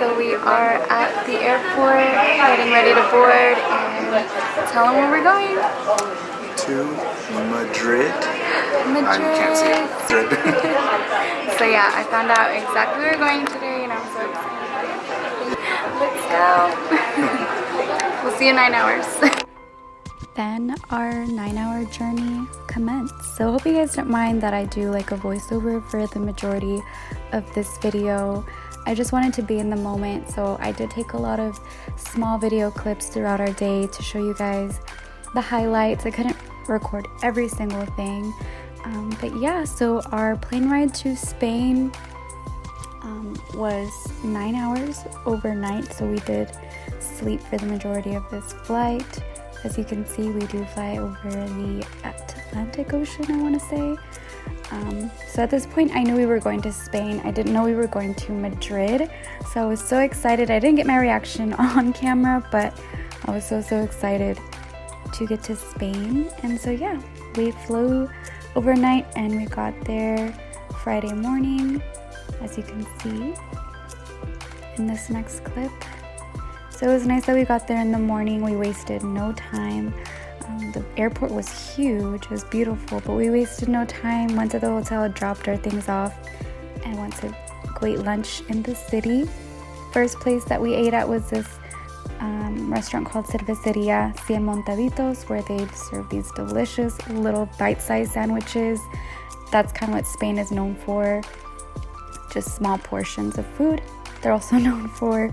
So we are at the airport, getting ready to board, and tell them where we're going. To Madrid. Madrid. You can't see it. So yeah, I found out exactly where we're going today, and I'm so excited. Let's go. We'll see you in 9 hours. Then our 9-hour journey commenced. So hope you guys don't mind that I do like a voiceover for the majority of this video. I just wanted to be in the moment, so I did take a lot of small video clips throughout our day to show you guys the highlights. I couldn't record every single thing, but yeah, so our plane ride to Spain was 9 hours overnight, so we did sleep for the majority of this flight. As you can see, we do fly over the Atlantic Ocean, I want to say. So at this point, I knew we were going to Spain. I didn't know we were going to Madrid. So I was so excited. I didn't get my reaction on camera, but I was so excited to get to Spain. And so yeah, we flew overnight and we got there Friday morning, as you can see in this next clip. So it was nice that we got there in the morning. We wasted no time. The airport was huge, it was beautiful, but we wasted no time. Went to the hotel, dropped our things off, and went to go eat lunch in the city. First place that we ate at was this restaurant called Cerveceria Cien Montaditos, where they serve these delicious little bite-sized sandwiches. That's kind of what Spain is known for, just small portions of food. They're also known for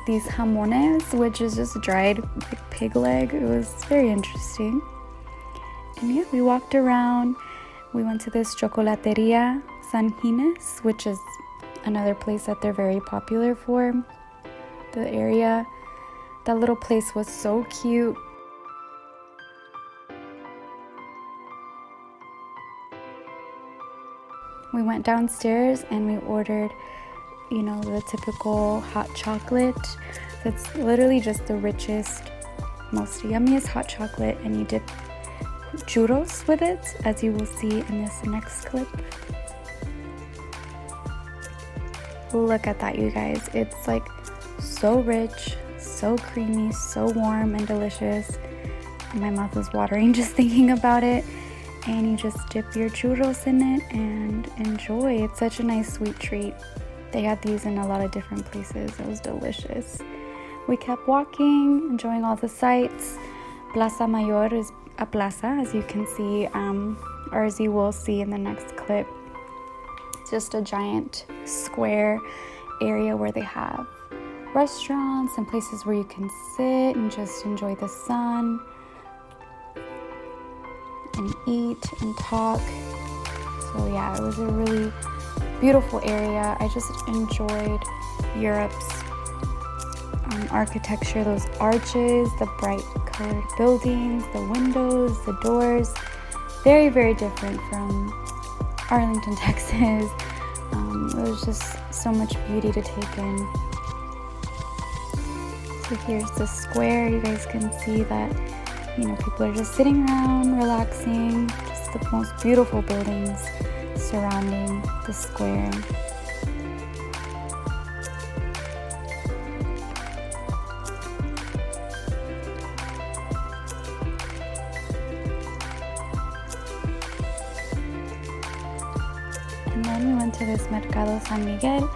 these jamones, which is just dried like pig leg. It was very interesting. And yeah, we walked around. We went to this Chocolateria San Ginés, which is another place that they're very popular for. The area, that little place was so cute. We went downstairs and we ordered, you know, the typical hot chocolate. So it's literally just the richest, most yummiest hot chocolate, and you dip churros with it, as you will see in this next clip. Look at that, you guys. It's like so rich, so creamy, so warm and delicious. My mouth is watering just thinking about it. And you just dip your churros in it and enjoy. It's such a nice sweet treat. They had these in a lot of different places. It was delicious. We kept walking, enjoying all the sights. Plaza Mayor is a plaza, as you can see, or as you will see in the next clip. It's just a giant square area where they have restaurants and places where you can sit and just enjoy the sun and eat and talk. So yeah, it was a really beautiful area. I just enjoyed Europe's architecture, those arches, the bright colored buildings, the windows, the doors. Very different from Arlington, Texas. It was just so much beauty to take in. So here's the square. You guys can see that, you know, people are just sitting around, relaxing. Just the most beautiful buildings surrounding the square. And then we went to this Mercado San Miguel.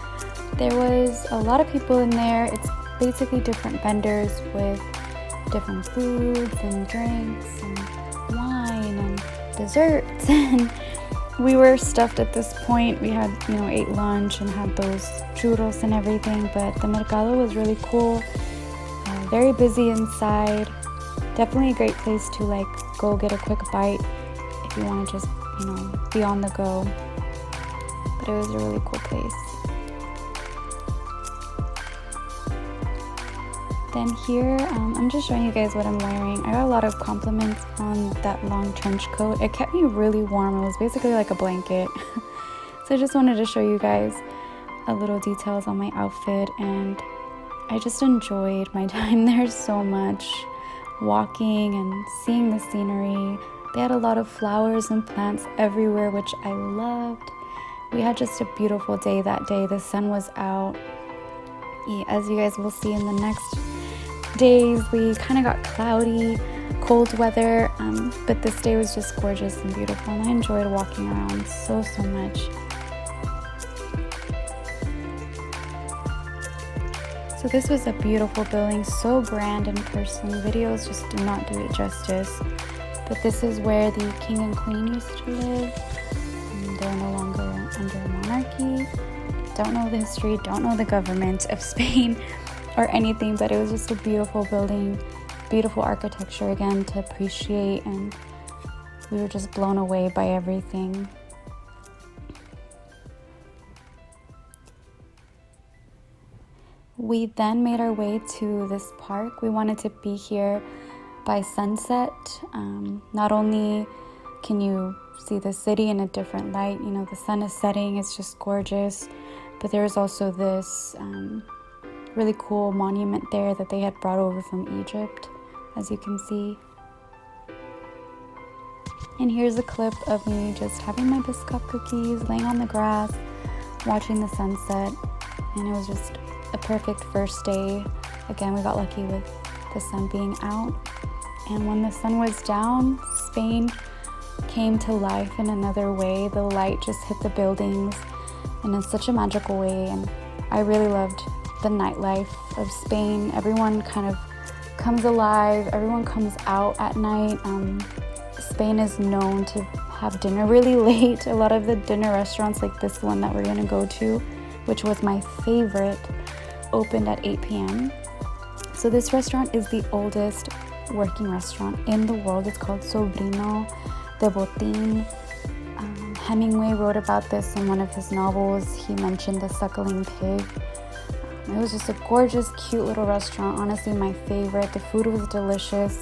There was a lot of people in there. It's basically different vendors with different foods and drinks and wine and desserts, and we were stuffed at this point. We had, you know, ate lunch and had those churros and everything, but the mercado was really cool. Very busy inside. Definitely a great place to like go get a quick bite if you want to just, you know, be on the go. But it was a really cool place. Then here, I'm just showing you guys what I'm wearing. I got a lot of compliments on that long trench coat. It kept me really warm. It was basically like a blanket. So I just wanted to show you guys a little details on my outfit, and I just enjoyed my time there so much, walking and seeing the scenery. They had a lot of flowers and plants everywhere, which I loved. We had just a beautiful day that day. The sun was out. As you guys will see in the next days, we kind of got cloudy, cold weather, but this day was just gorgeous and beautiful, and I enjoyed walking around so much. So this was a beautiful building, so grand in person. Videos just do not do it justice. But this is where the king and queen used to live. They're no longer under a monarchy. Don't know the history, don't know the government of Spain or anything, but it was just a beautiful building, beautiful architecture again to appreciate, and we were just blown away by everything. We then made our way to this park. We wanted to be here by sunset. Not only can you see the city in a different light, you know, the sun is setting, it's just gorgeous, but there's also this really cool monument there that they had brought over from Egypt, as you can see. And here's a clip of me just having my biscuit cookies, laying on the grass, watching the sunset, and it was just a perfect first day. Again, we got lucky with the sun being out, and when the sun was down, Spain came to life in another way. The light just hit the buildings and in such a magical way, and I really loved the nightlife of Spain. Everyone kind of comes alive, everyone comes out at night. Spain is known to have dinner really late. A lot of the dinner restaurants, like this one that we're gonna go to, which was my favorite, opened at 8 p.m. So this restaurant is the oldest working restaurant in the world. It's called Sobrino de Botín. Hemingway wrote about this in one of his novels. He mentioned the suckling pig. It was just a gorgeous, cute little restaurant. Honestly, my favorite. The food was delicious.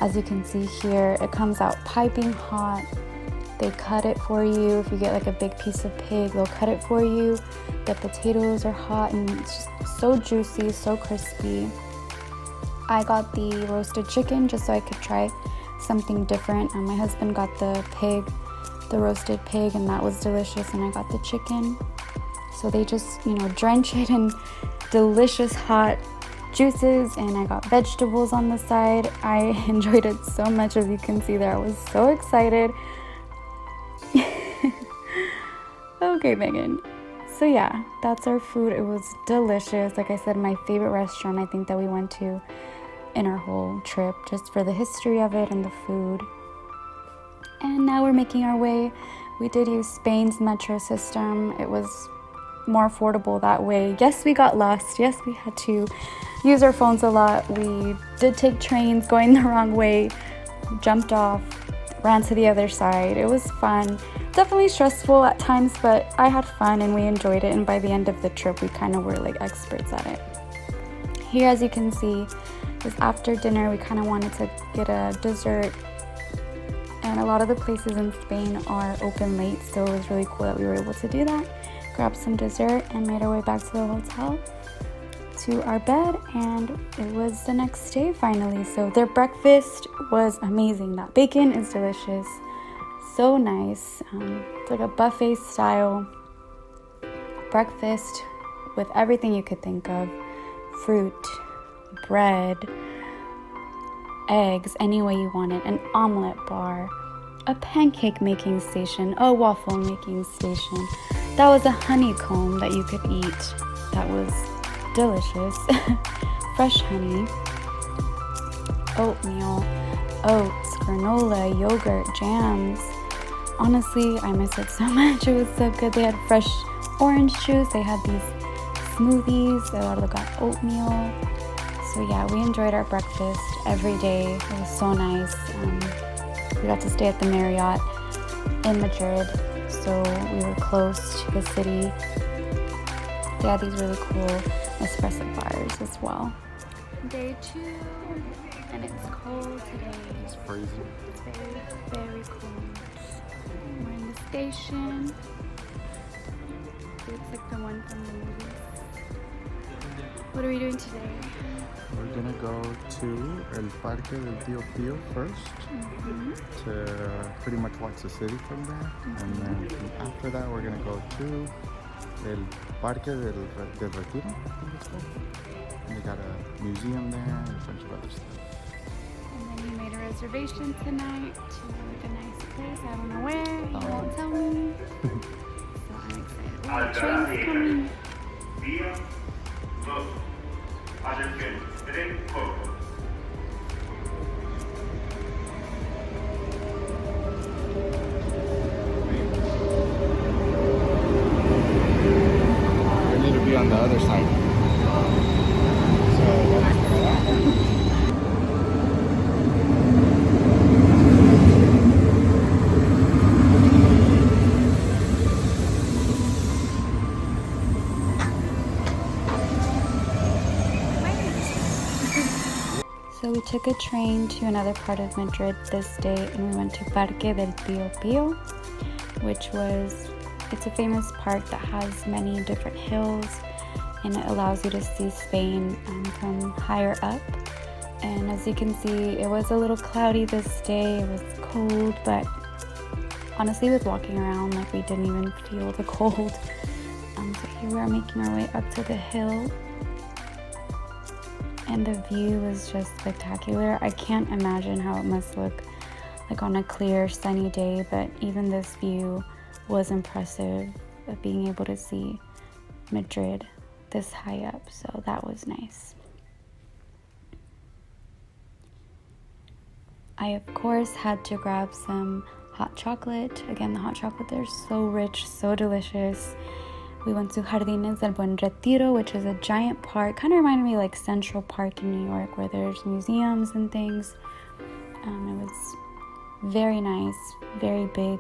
As you can see here, it comes out piping hot. They cut it for you. If you get like a big piece of pig, they'll cut it for you. The potatoes are hot and it's just so juicy, so crispy. I got the roasted chicken just so I could try something different. My husband got the pig, the roasted pig, and that was delicious, and I got the chicken. So they just, you know, drench it in delicious hot juices, and I got vegetables on the side. I enjoyed it so much. As you can see there, I was so excited. Okay, Megan. So yeah, that's our food. It was delicious. Like I said, my favorite restaurant I think that we went to in our whole trip, just for the history of it and the food. And now we're making our way. We did use Spain's metro system. It was more affordable that way. Yes, we got lost. Yes, we had to use our phones a lot. We did take trains going the wrong way, jumped off, ran to the other side. It was fun. Definitely stressful at times, but I had fun and we enjoyed it. And by the end of the trip, we kind of were like experts at it. Here, as you can see, is after dinner. We kind of wanted to get a dessert. And a lot of the places in Spain are open late, so it was really cool that we were able to do that. Grabbed some dessert and made our way back to the hotel, to our bed, and it was the next day finally. So their breakfast was amazing. That bacon is delicious, so nice. It's like a buffet style breakfast with everything you could think of: fruit, bread, eggs, any way you want it, an omelet bar, a pancake making station, a waffle making station. That was a honeycomb that you could eat. That was delicious. Fresh honey, oatmeal, oats, granola, yogurt, jams. Honestly, I miss it so much. It was so good. They had fresh orange juice. They had these smoothies. They also got oatmeal. So yeah, we enjoyed our breakfast every day. It was so nice. We got to stay at the Marriott in Madrid, so we were close to the city. They had these really cool espresso bars as well. Day 2, and it's cold today. It's freezing. It's very, very cold. We're in the station. It looks like the one from the movies. What are we doing today? We're gonna go to El Parque del Tío Pío first to pretty much watch the city from there, and then after that we're gonna go to El Parque del Retiro, I think it's called. And they got a museum there and a bunch of other stuff. And then you made a reservation tonight to like a nice place. I don't know where. You won't tell me. So I'm excited. Oh, the train's coming. I need to be on the other side. So vamos para abajo. So we took a train to another part of Madrid this day and we went to Parque del Pío Pío, which it's a famous park that has many different hills and it allows you to see Spain from higher up. And as you can see, it was a little cloudy this day, it was cold, but honestly with walking around, like we didn't even feel the cold. So here we are making our way up to the hill. And the view was just spectacular. I can't imagine how it must look like on a clear sunny day, but even this view was impressive of being able to see Madrid this high up, so that was nice. I of course had to grab some hot chocolate. Again, the hot chocolate there is so rich, so delicious. We went to Jardines del Buen Retiro, which is a giant park. Kind of reminded me like Central Park in New York, where there's museums and things. It was very nice, very big.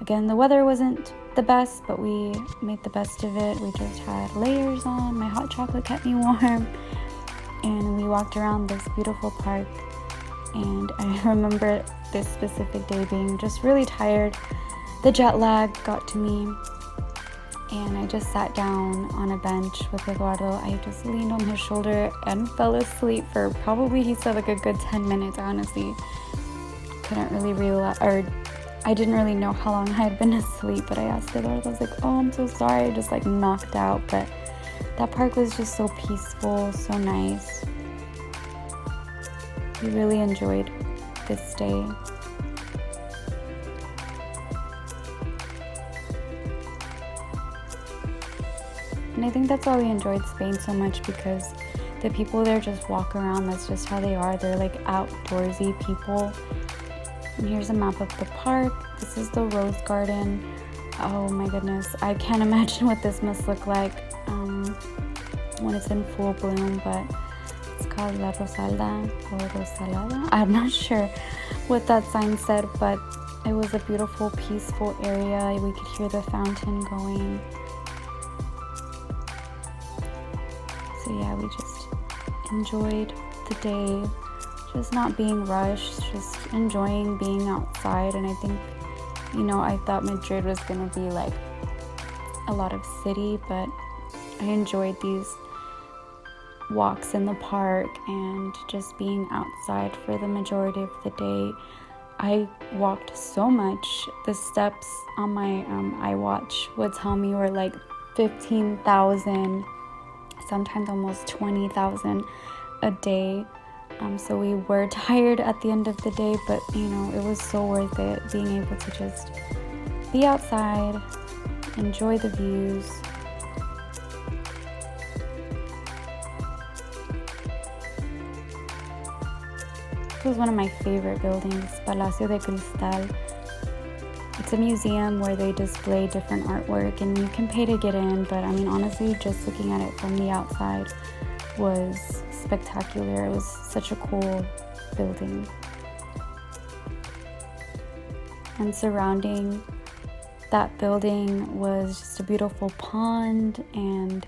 Again, the weather wasn't the best, but we made the best of it. We just had layers on. My hot chocolate kept me warm. And we walked around this beautiful park. And I remember this specific day being just really tired. The jet lag got to me. And I just sat down on a bench with Eduardo. I just leaned on his shoulder and fell asleep for probably, he said, like a good 10 minutes. I honestly couldn't really realize, or I didn't really know how long I had been asleep, but I asked Eduardo, I was like, oh, I'm so sorry. I just like knocked out, but that park was just so peaceful, so nice. We really enjoyed this day. And I think that's why we enjoyed Spain so much, because the people there just walk around. That's just how they are. They're like outdoorsy people. And here's a map of the park. This is the rose garden. Oh my goodness. I can't imagine what this must look like when it's in full bloom, but it's called La Rosalda or Rosalada. I'm not sure what that sign said, but it was a beautiful, peaceful area. We could hear the fountain going. So yeah, we just enjoyed the day, just not being rushed, just enjoying being outside. And I think, I thought Madrid was gonna be like a lot of city, but I enjoyed these walks in the park and just being outside for the majority of the day. I walked so much. The steps on my iWatch would tell me were like 15,000, sometimes almost 20,000 a day. So we were tired at the end of the day, but it was so worth it, being able to just be outside, enjoy the views. This was one of my favorite buildings, Palacio de Cristal. It's a museum where they display different artwork and you can pay to get in, but honestly, just looking at it from the outside was spectacular. It was such a cool building. And surrounding that building was just a beautiful pond, and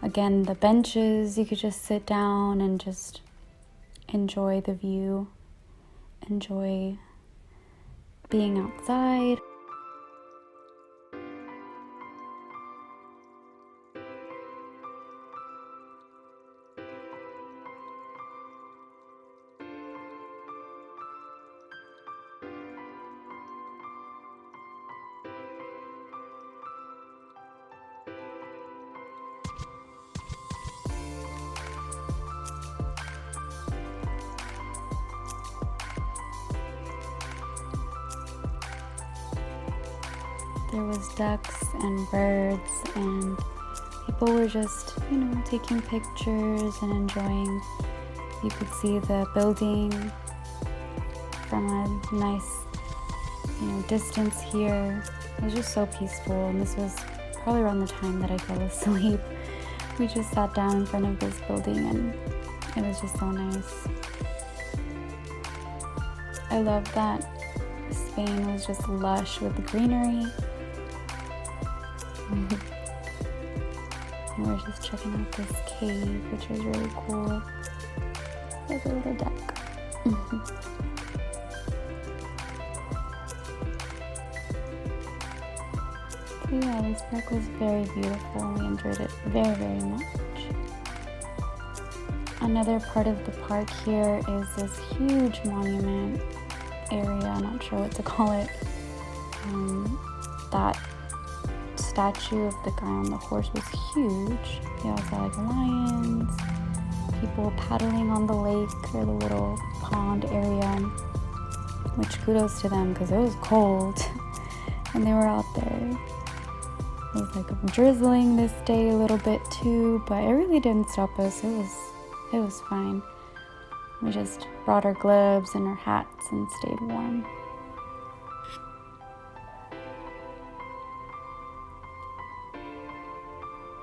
again, the benches, you could just sit down and just enjoy the view, enjoy being outside. There was ducks and birds, and people were just, taking pictures and enjoying. You could see the building from a nice, distance here. It was just so peaceful, and this was probably around the time that I fell asleep. We just sat down in front of this building, and it was just so nice. I love that Spain was just lush with greenery. And we're just checking out this cave, which was really cool. There's a little deck. So yeah, this park was very beautiful. We enjoyed it very, very much. Another part of the park here is this huge monument area. I'm not sure what to call it. That statue of the guy on the horse was huge. They also had lions, people paddling on the lake or the little pond area, which kudos to them because it was cold and they were out there. It was drizzling this day a little bit too, but it really didn't stop us. It was fine. We just brought our gloves and our hats and stayed warm.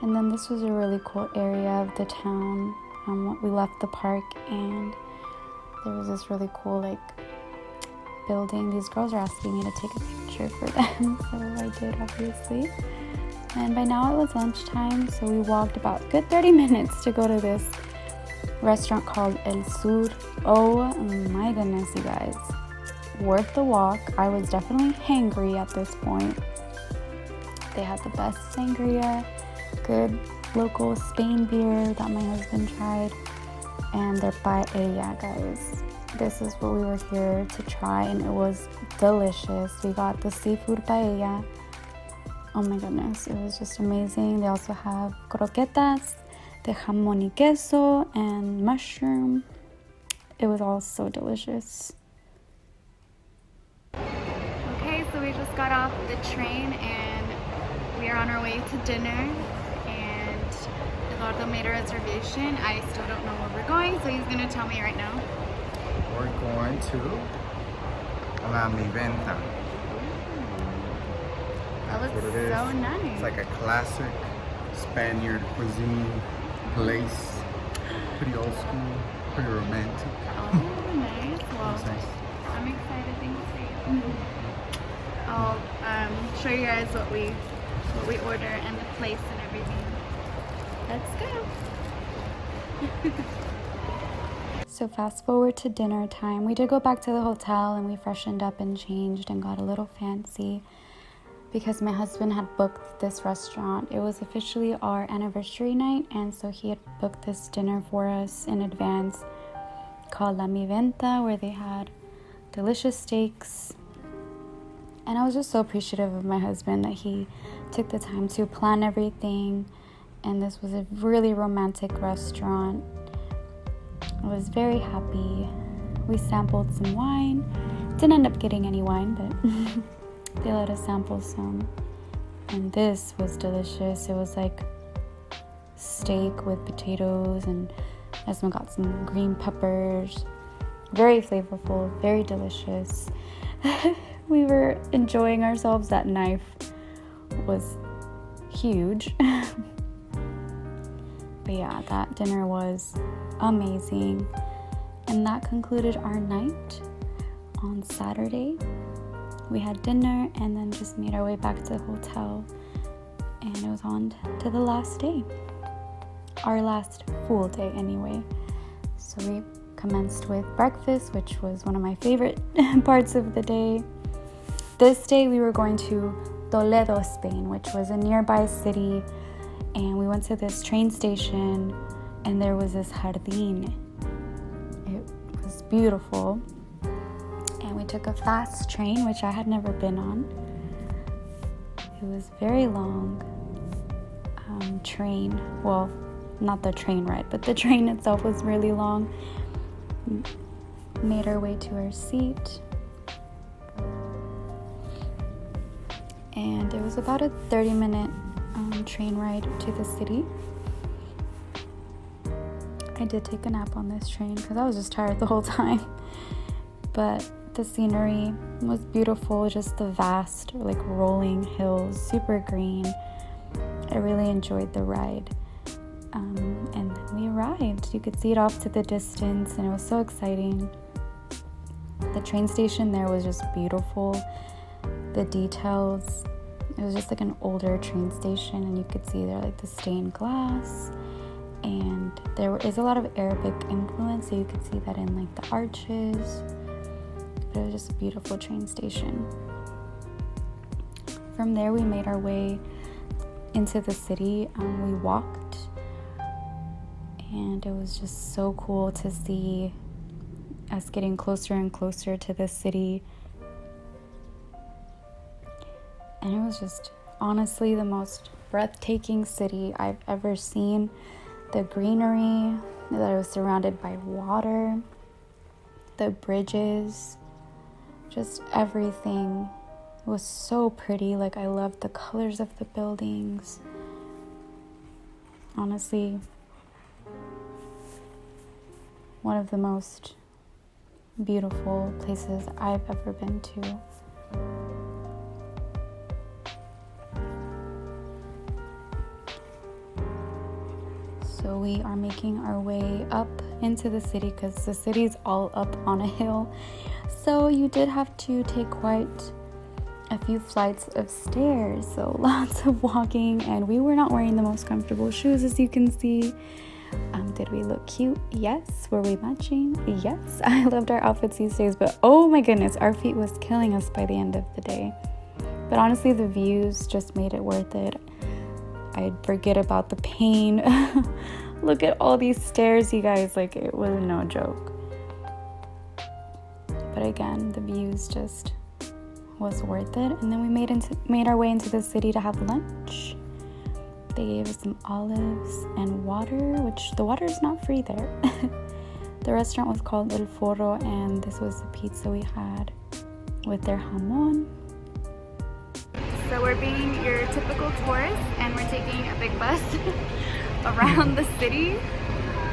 And then this was a really cool area of the town. We left the park and there was this really cool building. These girls are asking me to take a picture for them, so I did, obviously. And by now it was lunchtime, so we walked about a good 30 minutes to go to this restaurant called El Sur. Oh my goodness, you guys. Worth the walk. I was definitely hangry at this point. They had the best sangria, good local Spain beer that my husband tried, and their paella, guys. This is what we were here to try, and it was delicious. We got the seafood paella. Oh my goodness, it was just amazing. They also have croquetas de jamón y queso and mushroom. It was all so delicious. Okay, so we just got off the train and we are on our way to dinner. And Eduardo made a reservation. I still don't know where we're going, so he's gonna tell me right now. We're going to La Mi Venta. That looks That's what it so is. nice. It's like a classic Spaniard cuisine place. Pretty old school, pretty romantic. Oh, nice. Well, Nice. I'm excited. Thanks for you. I'll show you guys what we order and the place and everything. Let's go. So fast forward to dinner time. We did go back to the hotel and we freshened up and changed and got a little fancy because my husband had booked this restaurant. It was officially our anniversary night, and so he had booked this dinner for us in advance called La Mi Venta, where they had delicious steaks. And I was just so appreciative of my husband that he took the time to plan everything. And this was a really romantic restaurant. I was very happy. We sampled some wine. Didn't end up getting any wine, but they let us sample some. And this was delicious. It was like steak with potatoes, and Esma got some green peppers. Very flavorful, very delicious. We were enjoying ourselves. That knife was huge. But yeah, that dinner was amazing. And that concluded our night on Saturday. We had dinner and then just made our way back to the hotel. And it was on to the last day. Our last full day anyway. So we commenced with breakfast, which was one of my favorite parts of the day. This day we were going to Toledo, Spain, which was a nearby city. And we went to this train station and there was this jardín. It was beautiful. And we took a fast train, which I had never been on. It was very long train. Well, not the train ride, but the train itself was really long. Made our way to our seat. and it was about a 30-minute train ride to the city. I did take a nap on this train because I was just tired the whole time. But the scenery was beautiful, just the vast, like, rolling hills, super green. I really enjoyed the ride. And then we arrived. You could see it off to the distance, and it was so exciting. The train station there was just beautiful. The details, it was just like an older train station, and you could see there like the stained glass, and there is a lot of Arabic influence, so you could see that in like the arches. But it was just a beautiful train station. From there we made our way into the city. We walked, and it was just so cool to see us getting closer and closer to the city. And it was just honestly the most breathtaking city I've ever seen. The greenery, that it was surrounded by water, the bridges, just everything was so pretty. Like, I loved the colors of the buildings. Honestly, one of the most beautiful places I've ever been to. So we are making our way up into the city because the city's all up on a hill. So you did have to take quite a few flights of stairs. So lots of walking, and we were not wearing the most comfortable shoes, as you can see. Did we look cute? Yes. Were we matching? Yes. I loved our outfits these days, but oh my goodness, our feet was killing us by the end of the day. But honestly, the views just made it worth it. I'd forget about the pain. Look at all these stairs, you guys. Like, it was no joke. But again, the views just was worth it. And then we made our way into the city to have lunch. They gave us some olives and water, which the water is not free there. The restaurant was called El Forro, and this was the pizza we had with their jamon. So we're being your typical tourist, and we're taking a big bus around the city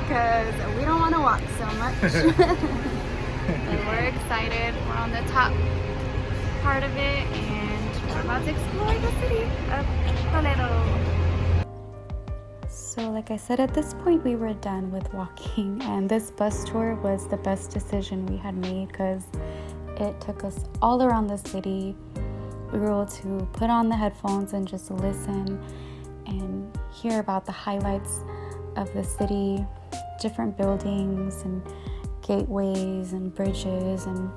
because we don't want to walk so much. But we're excited. We're on the top part of it, and we're about to explore the city of Toledo. So like I said, at this point we were done with walking, and this bus tour was the best decision we had made because it took us all around the city. We were able to put on the headphones and just listen and hear about the highlights of the city, different buildings and gateways and bridges, and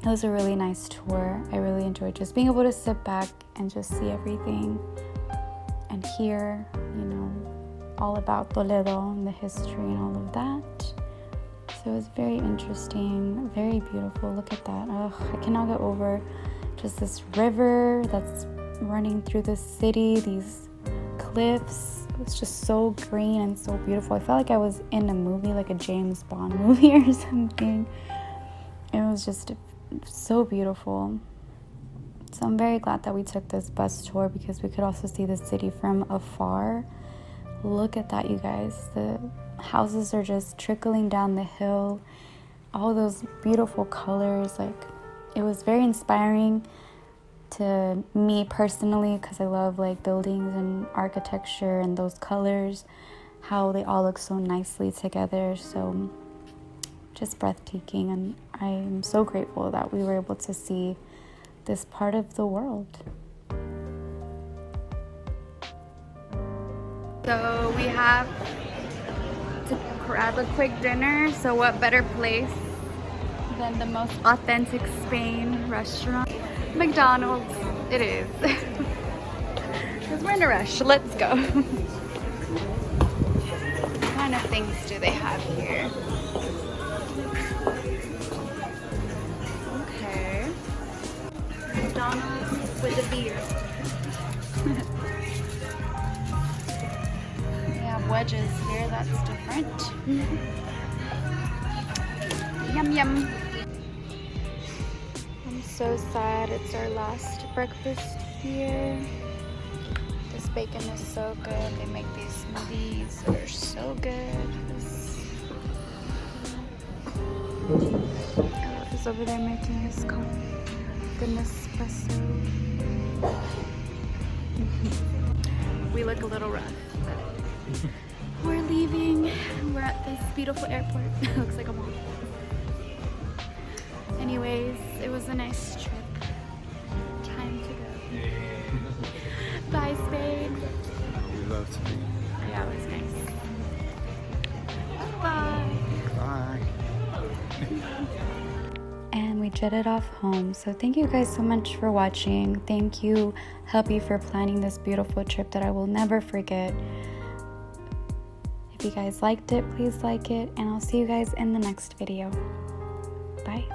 it was a really nice tour. I really enjoyed just being able to sit back and just see everything and hear, all about Toledo and the history and all of that. So it was very interesting, very beautiful. Look at that. I cannot get over just this river that's running through the city, these cliffs. It was just so green and so beautiful. I felt like I was in a movie, like a James Bond movie or something. It was just so beautiful. So I'm very glad that we took this bus tour because we could also see the city from afar. Look at that, you guys. The houses are just trickling down the hill. All those beautiful colors. Like, it was very inspiring to me personally because I love like buildings and architecture and those colors, how they all look so nicely together. So just breathtaking, and I'm so grateful that we were able to see this part of the world. So we have to grab a quick dinner. So what better place than the most authentic Spain restaurant? McDonald's. It is. Because we're in a rush. Let's go. What kind of things do they have here? Okay. McDonald's with a beer. Wedges here, that's different. Yum yum. I'm so sad it's our last breakfast here. This bacon is so good. They make these smoothies that are so good. He's over there making his coffee. The Nespresso. We look a little rough. We're leaving. We're at this beautiful airport. It looks like a mall. Anyways, it was a nice trip. Time to go. Bye, Spain. We love to be. Yeah, it was nice. Bye. Bye. And we jetted off home. So thank you guys so much for watching. Thank you, hubby, for planning this beautiful trip that I will never forget. If you guys liked it, please like it, and I'll see you guys in the next video. Bye.